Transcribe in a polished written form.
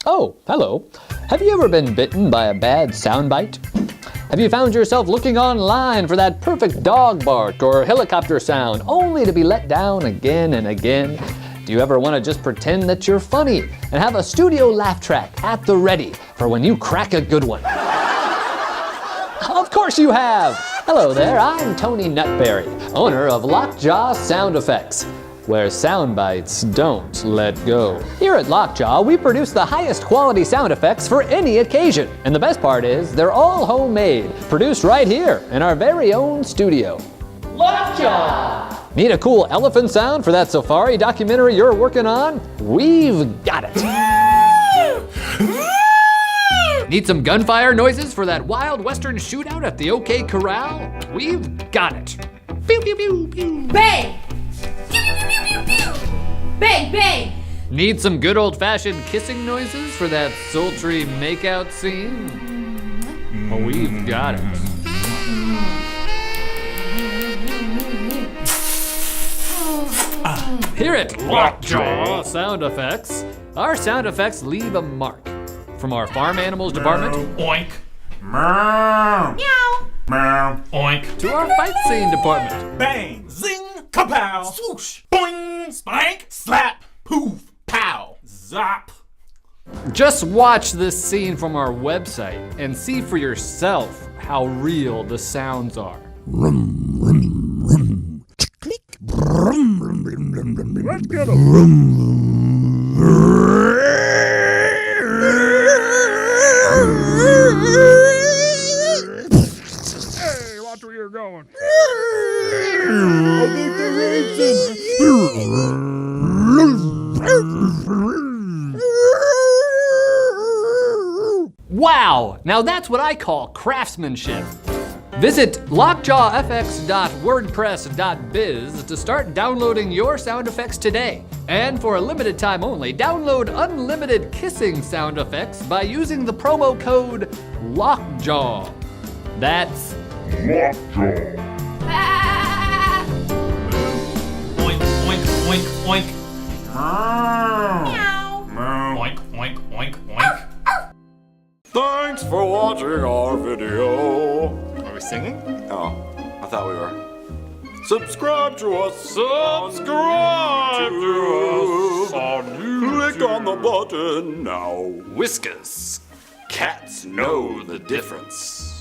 Oh, hello. Have you ever been bitten by a bad soundbite? Have you found yourself looking online for that perfect dog bark or helicopter sound, only to be let down again and again? Do you ever want to just pretend that you're funny and have a studio laugh track at the ready for when you crack a good one? Of course you have! Hello there, I'm Tony Nutberry, owner of Lockjaw Sound Effects, where sound bites don't let go. Here at Lockjaw, we produce the highest quality sound effects for any occasion. And the best part is, they're all homemade, produced right here in our very own studio. Lockjaw! Need a cool elephant sound for that safari documentary you're working on? We've got it. Need some gunfire noises for that wild western shootout at the OK Corral? We've got it. Pew, pew, pew, pew. Bang! Pew, pew, pew, pew, pew. Bang, bang! Need some good old-fashioned kissing noises for that sultry makeout scene? Oh, we've got it. Here at Lockjaw Sound Effects, our sound effects leave a mark. From our farm animals department, Oink. Meow. Meow! Meow. Oink. to our fight scene department. Bang. Zing. Kapow. Swoosh. Boing. Spank. Slap. Poof. Pow. Zop. Just watch this scene from our website and see for yourself how real the sounds are. Let's get 'em. Hey, watch where you're going. Wow, now that's what I call craftsmanship. Visit lockjawfx.wordpress.biz to start downloading your sound effects today. And for a limited time only, download unlimited kissing sound effects by using the promo code LOCKJAW. That's Lockjaw. Ah! Oink. Oink. Oink. Oink. Meow! Oink. Oink. Oink. Oink. Thanks for watching our video. Are we singing? Oh, I thought we were. Subscribe to us. Subscribe to us on Click on the button now. Whiskas. Cats know the difference.